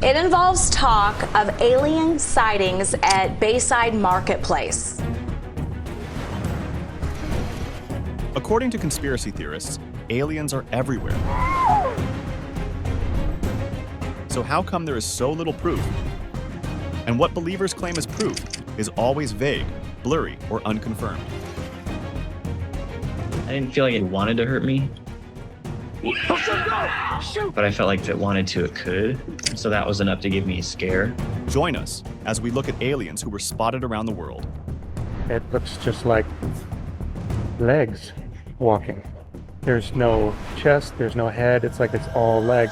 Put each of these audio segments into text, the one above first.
It involves talk of alien sightings at Bayside Marketplace. According to conspiracy theorists, aliens are everywhere. So how come there is so little proof? And what believers claim as proof is always vague, blurry, or unconfirmed. I didn't feel like it wanted to hurt me. But I felt like if it wanted to, it could. So that was enough to give me a scare. Join us as we look at aliens who were spotted around the world. It looks just like legs walking. There's no chest, there's no head, it's like it's all leg.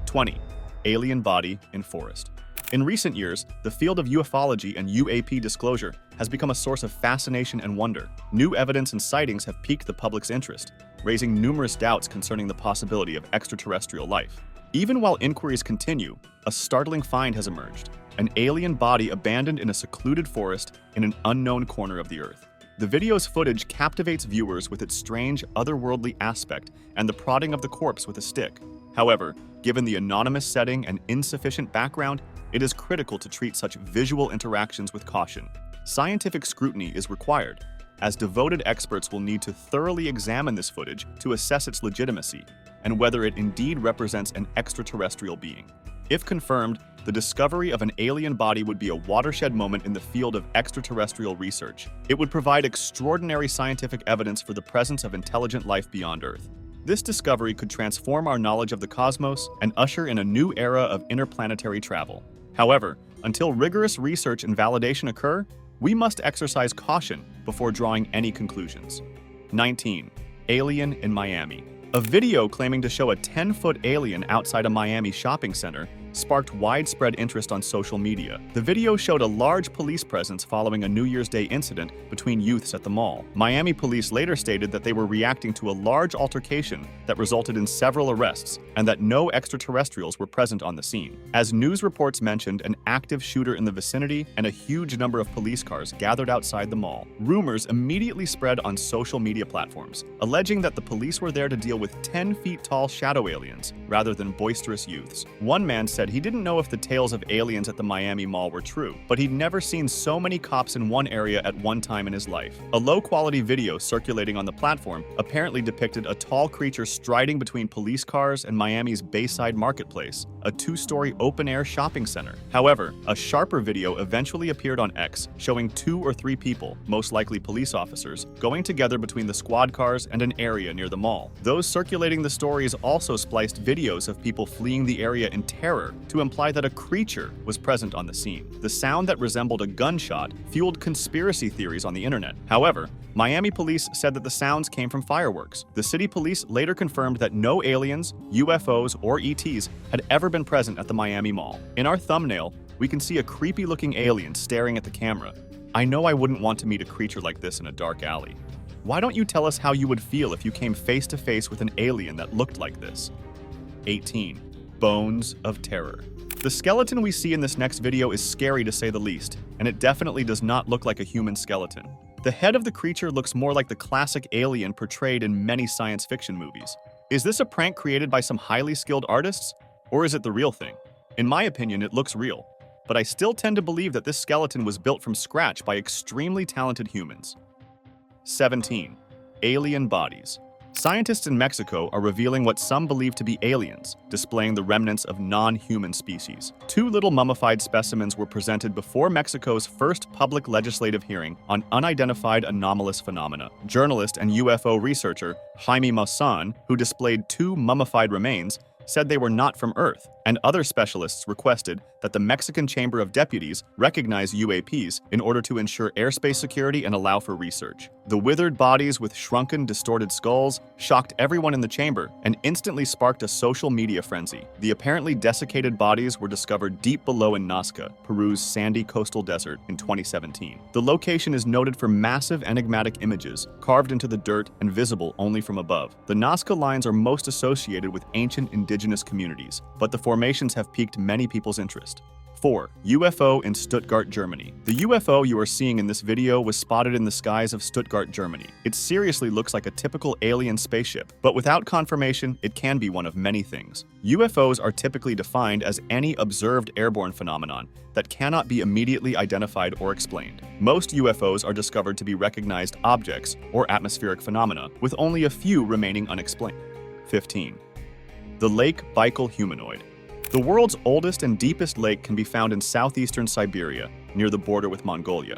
20. Alien body in forest. In recent years, the field of ufology and UAP disclosure has become a source of fascination and wonder. New evidence and sightings have piqued the public's interest, raising numerous doubts concerning the possibility of extraterrestrial life. Even while inquiries continue, a startling find has emerged: an alien body abandoned in a secluded forest in an unknown corner of the Earth. The video's footage captivates viewers with its strange, otherworldly aspect and the prodding of the corpse with a stick. However, given the anonymous setting and insufficient background, it is critical to treat such visual interactions with caution. Scientific scrutiny is required, as devoted experts will need to thoroughly examine this footage to assess its legitimacy and whether it indeed represents an extraterrestrial being. If confirmed, the discovery of an alien body would be a watershed moment in the field of extraterrestrial research. It would provide extraordinary scientific evidence for the presence of intelligent life beyond Earth. This discovery could transform our knowledge of the cosmos and usher in a new era of interplanetary travel. However, until rigorous research and validation occur, we must exercise caution before drawing any conclusions. 19. Alien in Miami. A video claiming to show a 10-foot alien outside a Miami shopping center sparked widespread interest on social media. The video showed a large police presence following a New Year's Day incident between youths at the mall. Miami police later stated that they were reacting to a large altercation that resulted in several arrests and that no extraterrestrials were present on the scene. As news reports mentioned an active shooter in the vicinity and a huge number of police cars gathered outside the mall, rumors immediately spread on social media platforms, alleging that the police were there to deal with 10-feet-tall shadow aliens rather than boisterous youths. One man said he didn't know if the tales of aliens at the Miami Mall were true, but he'd never seen so many cops in one area at one time in his life. A low-quality video circulating on the platform apparently depicted a tall creature striding between police cars and Miami's Bayside Marketplace, a two-story open-air shopping center. However, a sharper video eventually appeared on X, showing 2 or 3 people, most likely police officers, going together between the squad cars and an area near the mall. Those circulating the stories also spliced videos of people fleeing the area in terror to imply that a creature was present on the scene. The sound that resembled a gunshot fueled conspiracy theories on the internet. However, Miami police said that the sounds came from fireworks. The city police later confirmed that no aliens, UFOs, or ETs had ever been present at the Miami Mall. In our thumbnail, we can see a creepy-looking alien staring at the camera. I know I wouldn't want to meet a creature like this in a dark alley. Why don't you tell us how you would feel if you came face-to-face with an alien that looked like this? 18. Bones of terror. The skeleton we see in this next video is scary to say the least, and it definitely does not look like a human skeleton. The head of the creature looks more like the classic alien portrayed in many science fiction movies. Is this a prank created by some highly skilled artists, or is it the real thing? In my opinion, it looks real, but I still tend to believe that this skeleton was built from scratch by extremely talented humans. 17. Alien bodies. Scientists in Mexico are revealing what some believe to be aliens, displaying the remnants of non-human species. 2 little mummified specimens were presented before Mexico's first public legislative hearing on unidentified anomalous phenomena. Journalist and UFO researcher Jaime Maussan, who displayed 2 mummified remains, said they were not from Earth, and other specialists requested that the Mexican Chamber of Deputies recognize UAPs in order to ensure airspace security and allow for research. The withered bodies with shrunken, distorted skulls shocked everyone in the chamber and instantly sparked a social media frenzy. The apparently desiccated bodies were discovered deep below in Nazca, Peru's sandy coastal desert, in 2017. The location is noted for massive enigmatic images carved into the dirt and visible only from above. The Nazca lines are most associated with ancient indigenous communities, but the formations have piqued many people's interest. 4. UFO in Stuttgart, Germany. The UFO you are seeing in this video was spotted in the skies of Stuttgart, Germany. It seriously looks like a typical alien spaceship, but without confirmation, it can be one of many things. UFOs are typically defined as any observed airborne phenomenon that cannot be immediately identified or explained. Most UFOs are discovered to be recognized objects or atmospheric phenomena, with only a few remaining unexplained. 15. The Lake Baikal humanoid. The world's oldest and deepest lake can be found in southeastern Siberia, near the border with Mongolia.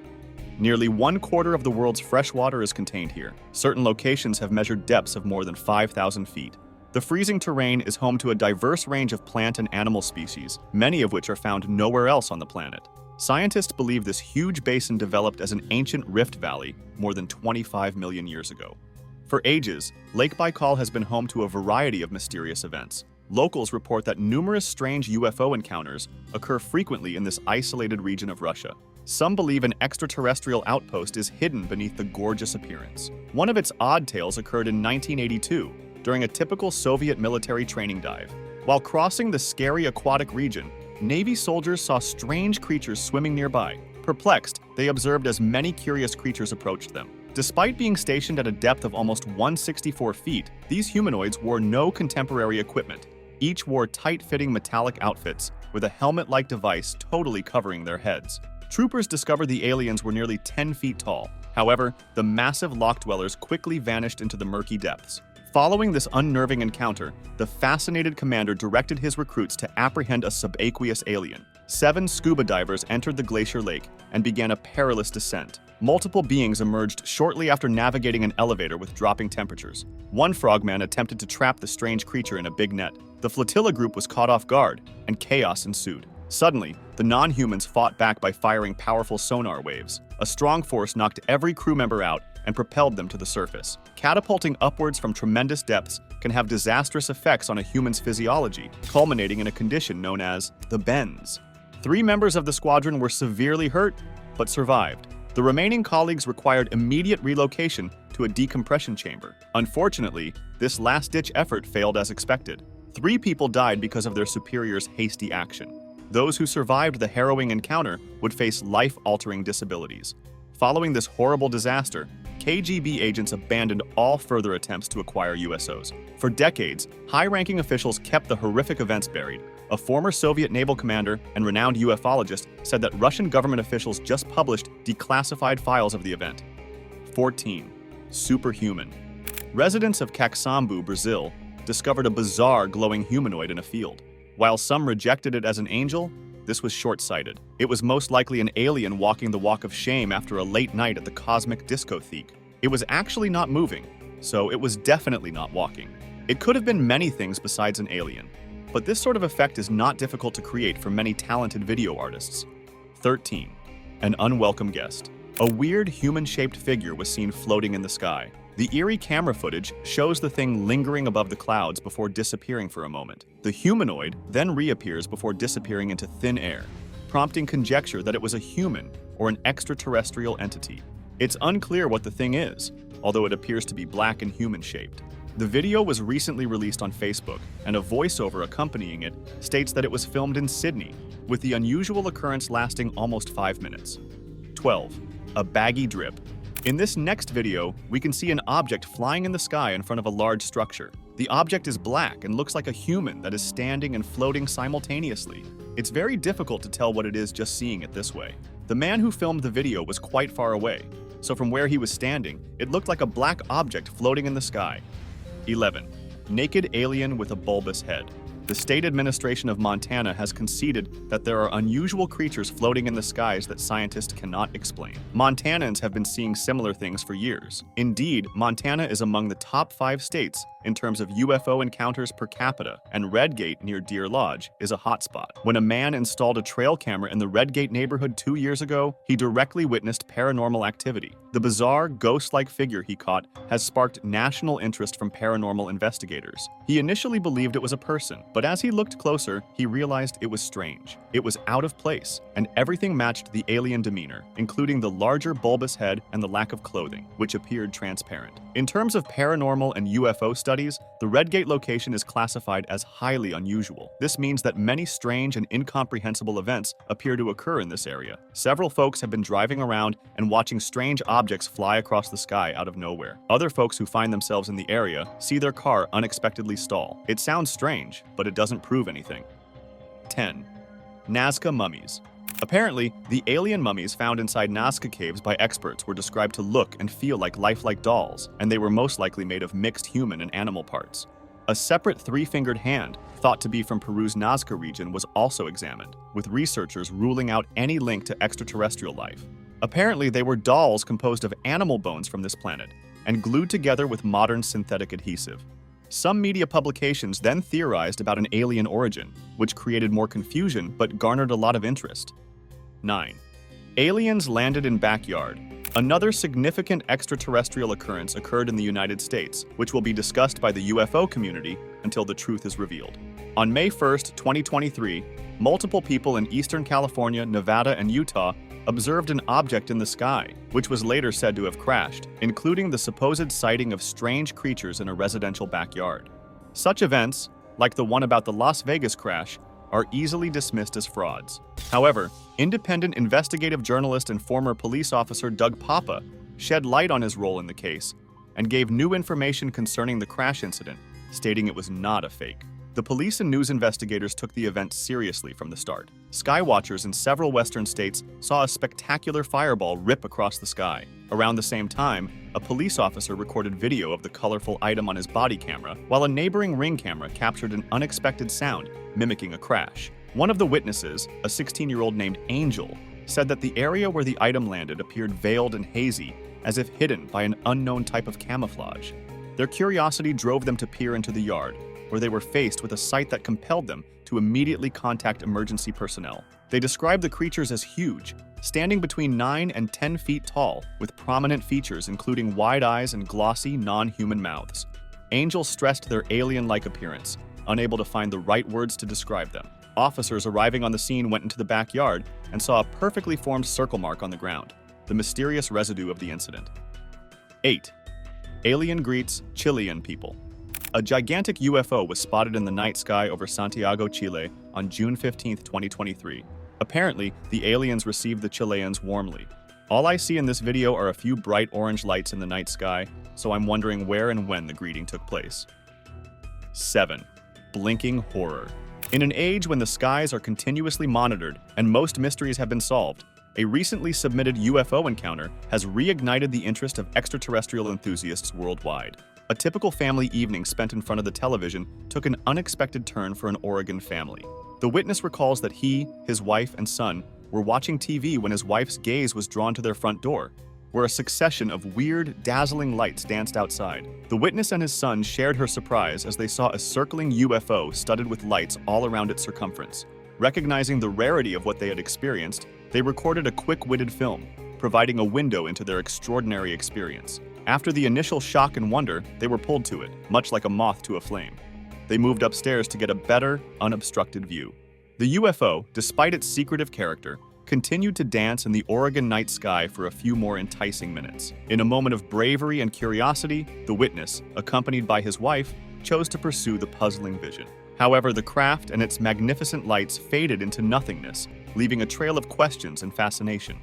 Nearly 1/4 of the world's fresh water is contained here. Certain locations have measured depths of more than 5,000 feet. The freezing terrain is home to a diverse range of plant and animal species, many of which are found nowhere else on the planet. Scientists believe this huge basin developed as an ancient rift valley more than 25 million years ago. For ages, Lake Baikal has been home to a variety of mysterious events. Locals report that numerous strange UFO encounters occur frequently in this isolated region of Russia. Some believe an extraterrestrial outpost is hidden beneath the gorgeous appearance. One of its odd tales occurred in 1982 during a typical Soviet military training dive. While crossing the scary aquatic region, Navy soldiers saw strange creatures swimming nearby. Perplexed, they observed as many curious creatures approached them. Despite being stationed at a depth of almost 164 feet, these humanoids wore no contemporary equipment. Each wore tight-fitting metallic outfits with a helmet-like device totally covering their heads. Troopers discovered the aliens were nearly 10 feet tall. However, the massive loch dwellers quickly vanished into the murky depths. Following this unnerving encounter, the fascinated commander directed his recruits to apprehend a subaqueous alien. 7 scuba divers entered the glacier lake and began a perilous descent. Multiple beings emerged shortly after navigating an elevator with dropping temperatures. One frogman attempted to trap the strange creature in a big net. The flotilla group was caught off guard, and chaos ensued. Suddenly, the non-humans fought back by firing powerful sonar waves. A strong force knocked every crew member out and propelled them to the surface. Catapulting upwards from tremendous depths can have disastrous effects on a human's physiology, culminating in a condition known as the bends. 3 members of the squadron were severely hurt, but survived. The remaining colleagues required immediate relocation to a decompression chamber. Unfortunately, this last-ditch effort failed as expected. 3 people died because of their superiors' hasty action. Those who survived the harrowing encounter would face life-altering disabilities. Following this horrible disaster, KGB agents abandoned all further attempts to acquire USOs. For decades, high-ranking officials kept the horrific events buried. A former Soviet naval commander and renowned ufologist said that Russian government officials just published declassified files of the event. 14. Superhuman. Residents of Caxambu, Brazil, discovered a bizarre glowing humanoid in a field. While some rejected it as an angel, this was short-sighted. It was most likely an alien walking the walk of shame after a late night at the cosmic discotheque. It was actually not moving, so it was definitely not walking. It could have been many things besides an alien, but this sort of effect is not difficult to create for many talented video artists. 13. An unwelcome guest. A weird human-shaped figure was seen floating in the sky. The eerie camera footage shows the thing lingering above the clouds before disappearing for a moment. The humanoid then reappears before disappearing into thin air, prompting conjecture that it was a human or an extraterrestrial entity. It's unclear what the thing is, although it appears to be black and human-shaped. The video was recently released on Facebook, and a voiceover accompanying it states that it was filmed in Sydney, with the unusual occurrence lasting almost 5 minutes. 12. A baggy drip. In this next video, we can see an object flying in the sky in front of a large structure. The object is black and looks like a human that is standing and floating simultaneously. It's very difficult to tell what it is just seeing it this way. The man who filmed the video was quite far away, so from where he was standing, it looked like a black object floating in the sky. 11. Naked alien with a bulbous head. The state administration of Montana has conceded that there are unusual creatures floating in the skies that scientists cannot explain. Montanans have been seeing similar things for years. Indeed, Montana is among the top 5 states in terms of UFO encounters per capita, and Redgate near Deer Lodge is a hotspot. When a man installed a trail camera in the Redgate neighborhood 2 years ago, he directly witnessed paranormal activity. The bizarre, ghost-like figure he caught has sparked national interest from paranormal investigators. He initially believed it was a person, but as he looked closer, he realized it was strange. It was out of place, and everything matched the alien demeanor, including the larger bulbous head and the lack of clothing, which appeared transparent. In terms of paranormal and UFO studies, the Red Gate location is classified as highly unusual. This means that many strange and incomprehensible events appear to occur in this area. Several folks have been driving around and watching strange objects fly across the sky out of nowhere. Other folks who find themselves in the area see their car unexpectedly stall. It sounds strange, but it doesn't prove anything. 10. Nazca mummies. Apparently, the alien mummies found inside Nazca caves by experts were described to look and feel like lifelike dolls, and they were most likely made of mixed human and animal parts. A separate three-fingered hand, thought to be from Peru's Nazca region, was also examined, with researchers ruling out any link to extraterrestrial life. Apparently, they were dolls composed of animal bones from this planet, and glued together with modern synthetic adhesive. Some media publications then theorized about an alien origin, which created more confusion but garnered a lot of interest. 9. Aliens landed in backyard. Another significant extraterrestrial occurrence occurred in the United States, which will be discussed by the UFO community until the truth is revealed. On May 1, 2023, multiple people in Eastern California, Nevada, and Utah observed an object in the sky, which was later said to have crashed, including the supposed sighting of strange creatures in a residential backyard. Such events, like the one about the Las Vegas crash, are easily dismissed as frauds. However, independent investigative journalist and former police officer Doug Papa shed light on his role in the case and gave new information concerning the crash incident, stating it was not a fake. The police and news investigators took the event seriously from the start. Skywatchers in several western states saw a spectacular fireball rip across the sky. Around the same time, a police officer recorded video of the colorful item on his body camera, while a neighboring Ring camera captured an unexpected sound mimicking a crash. One of the witnesses, a 16-year-old named Angel, said that the area where the item landed appeared veiled and hazy, as if hidden by an unknown type of camouflage. Their curiosity drove them to peer into the yard, where they were faced with a sight that compelled them to immediately contact emergency personnel. They described the creatures as huge, standing between 9 and 10 feet tall, with prominent features including wide eyes and glossy, non-human mouths. Angel stressed their alien-like appearance, unable to find the right words to describe them. Officers arriving on the scene went into the backyard and saw a perfectly formed circle mark on the ground, the mysterious residue of the incident. 8. Alien greets Chilean people. A gigantic UFO was spotted in the night sky over Santiago, Chile on June 15, 2023. Apparently, the aliens received the Chileans warmly. All I see in this video are a few bright orange lights in the night sky, so I'm wondering where and when the greeting took place. 7. Blinking horror. In an age when the skies are continuously monitored and most mysteries have been solved, a recently submitted UFO encounter has reignited the interest of extraterrestrial enthusiasts worldwide. A typical family evening spent in front of the television took an unexpected turn for an Oregon family. The witness recalls that he, his wife, and son were watching TV when his wife's gaze was drawn to their front door, where a succession of weird, dazzling lights danced outside. The witness and his son shared her surprise as they saw a circling UFO studded with lights all around its circumference. Recognizing the rarity of what they had experienced, they recorded a quick-witted film, providing a window into their extraordinary experience. After the initial shock and wonder, they were pulled to it, much like a moth to a flame. They moved upstairs to get a better, unobstructed view. The UFO, despite its secretive character, continued to dance in the Oregon night sky for a few more enticing minutes. In a moment of bravery and curiosity, the witness, accompanied by his wife, chose to pursue the puzzling vision. However, the craft and its magnificent lights faded into nothingness, leaving a trail of questions and fascination.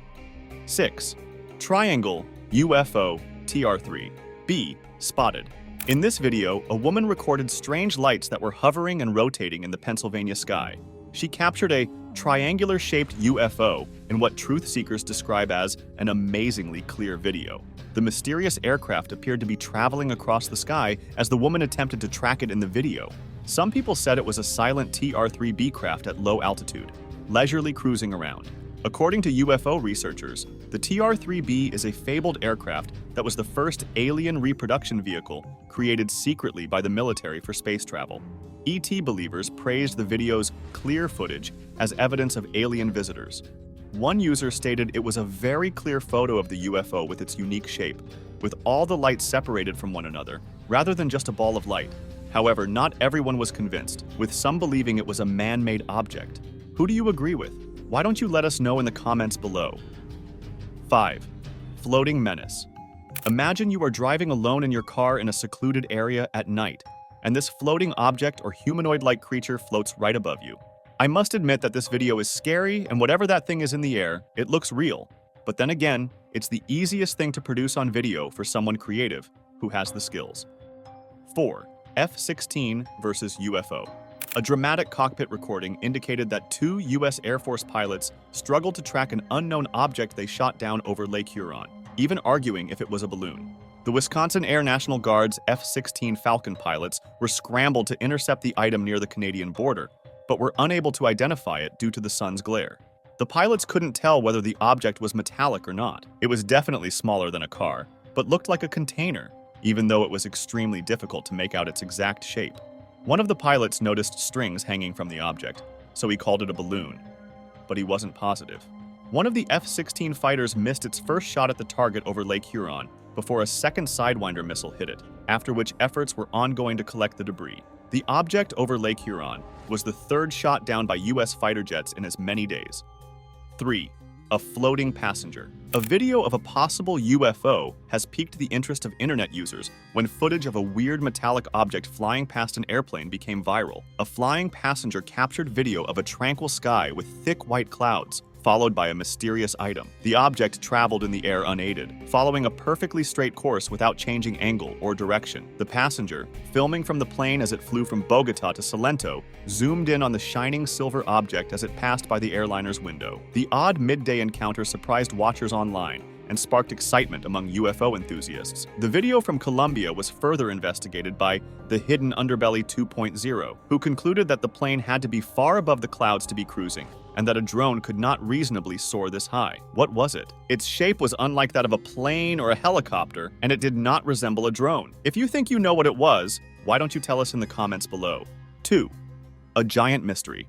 6. Triangle UFO TR3B spotted. In this video, a woman recorded strange lights that were hovering and rotating in the Pennsylvania sky. She captured a triangular-shaped UFO in what truth seekers describe as an amazingly clear video. The mysterious aircraft appeared to be traveling across the sky as the woman attempted to track it in the video. Some people said it was a silent TR-3B craft at low altitude, leisurely cruising around. According to UFO researchers, the TR-3B is a fabled aircraft that was the first alien reproduction vehicle created secretly by the military for space travel. ET believers praised the video's clear footage as evidence of alien visitors. One user stated it was a very clear photo of the UFO with its unique shape, with all the lights separated from one another, rather than just a ball of light. However, not everyone was convinced, with some believing it was a man-made object. Who do you agree with? Why don't you let us know in the comments below? 5. Floating menace. Imagine you are driving alone in your car in a secluded area at night, and this floating object or humanoid-like creature floats right above you. I must admit that this video is scary, and whatever that thing is in the air, it looks real. But then again, it's the easiest thing to produce on video for someone creative who has the skills. 4. F-16 versus UFO. A dramatic cockpit recording indicated that 2 U.S. Air Force pilots struggled to track an unknown object they shot down over Lake Huron, even arguing if it was a balloon. The Wisconsin Air National Guard's F-16 Falcon pilots were scrambled to intercept the item near the Canadian border, but were unable to identify it due to the sun's glare. The pilots couldn't tell whether the object was metallic or not. It was definitely smaller than a car, but looked like a container, even though it was extremely difficult to make out its exact shape. One of the pilots noticed strings hanging from the object, so he called it a balloon, but he wasn't positive. One of the F-16 fighters missed its first shot at the target over Lake Huron before a second Sidewinder missile hit it, after which efforts were ongoing to collect the debris. The object over Lake Huron was the third shot down by U.S. fighter jets in as many days. 3. A floating passenger. A video of a possible UFO has piqued the interest of internet users when footage of a weird metallic object flying past an airplane became viral. A flying passenger captured video of a tranquil sky with thick white clouds, followed by a mysterious item. The object traveled in the air unaided, following a perfectly straight course without changing angle or direction. The passenger, filming from the plane as it flew from Bogota to Salento, zoomed in on the shining silver object as it passed by the airliner's window. The odd midday encounter surprised watchers online and sparked excitement among UFO enthusiasts. The video from Colombia was further investigated by the Hidden Underbelly 2.0, who concluded that the plane had to be far above the clouds to be cruising, and that a drone could not reasonably soar this high. What was it? Its shape was unlike that of a plane or a helicopter, and it did not resemble a drone. If you think you know what it was, why don't you tell us in the comments below? 2. A giant mystery.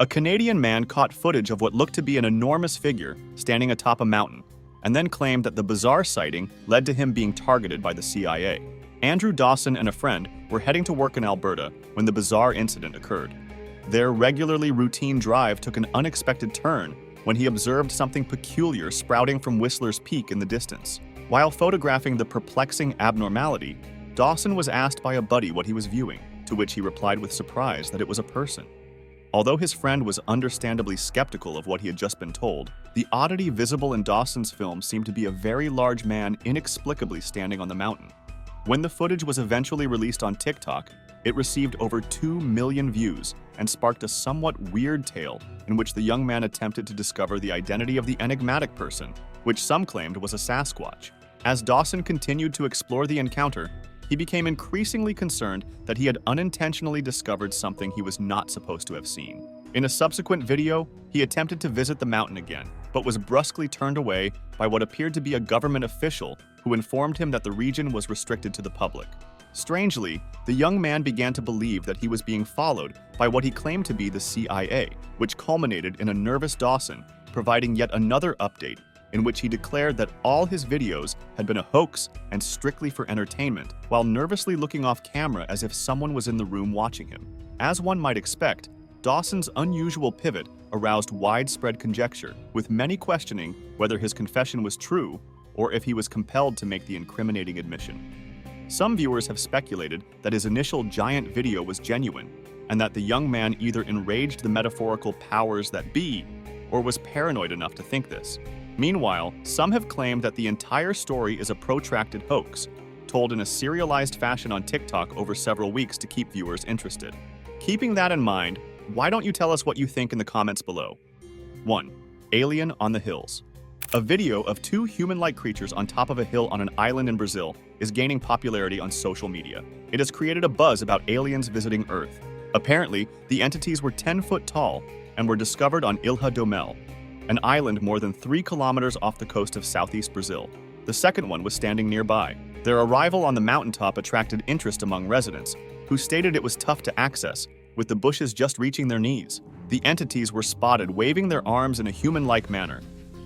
A Canadian man caught footage of what looked to be an enormous figure standing atop a mountain, and then claimed that the bizarre sighting led to him being targeted by the CIA. Andrew Dawson and a friend were heading to work in Alberta when the bizarre incident occurred. Their regularly routine drive took an unexpected turn when he observed something peculiar sprouting from Whistler's Peak in the distance. While photographing the perplexing abnormality, Dawson was asked by a buddy what he was viewing, to which he replied with surprise that it was a person. Although his friend was understandably skeptical of what he had just been told, the oddity visible in Dawson's film seemed to be a very large man inexplicably standing on the mountain. When the footage was eventually released on TikTok, it received over 2 million views and sparked a somewhat weird tale in which the young man attempted to discover the identity of the enigmatic person, which some claimed was a Sasquatch. As Dawson continued to explore the encounter, he became increasingly concerned that he had unintentionally discovered something he was not supposed to have seen. In a subsequent video, he attempted to visit the mountain again, but was brusquely turned away by what appeared to be a government official who informed him that the region was restricted to the public. Strangely, the young man began to believe that he was being followed by what he claimed to be the CIA, which culminated in a nervous Dawson providing yet another update in which he declared that all his videos had been a hoax and strictly for entertainment, while nervously looking off camera as if someone was in the room watching him. As one might expect, Dawson's unusual pivot aroused widespread conjecture, with many questioning whether his confession was true or if he was compelled to make the incriminating admission. Some viewers have speculated that his initial giant video was genuine, and that the young man either enraged the metaphorical powers that be, or was paranoid enough to think this. Meanwhile, some have claimed that the entire story is a protracted hoax, told in a serialized fashion on TikTok over several weeks to keep viewers interested. Keeping that in mind, why don't you tell us what you think in the comments below? 1. Alien on the Hills. A video of 2 human-like creatures on top of a hill on an island in Brazil is gaining popularity on social media. It has created a buzz about aliens visiting Earth. Apparently, the entities were 10 foot tall and were discovered on Ilha do Mel, an island more than 3 kilometers off the coast of southeast Brazil. The second one was standing nearby. Their arrival on the mountaintop attracted interest among residents, who stated it was tough to access, with the bushes just reaching their knees. The entities were spotted waving their arms in a human-like manner,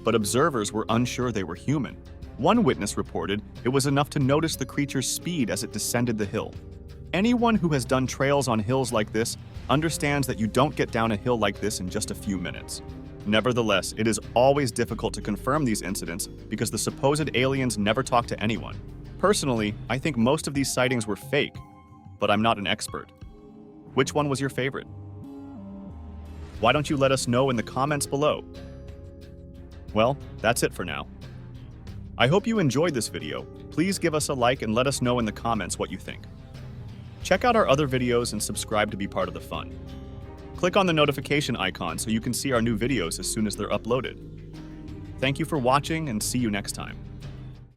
but observers were unsure they were human. One witness reported it was enough to notice the creature's speed as it descended the hill. Anyone who has done trails on hills like this understands that you don't get down a hill like this in just a few minutes. Nevertheless, it is always difficult to confirm these incidents because the supposed aliens never talk to anyone. Personally, I think most of these sightings were fake, but I'm not an expert. Which one was your favorite? Why don't you let us know in the comments below? Well, that's it for now. I hope you enjoyed this video. Please give us a like and let us know in the comments what you think. Check out our other videos and subscribe to be part of the fun. Click on the notification icon so you can see our new videos as soon as they're uploaded. Thank you for watching and see you next time.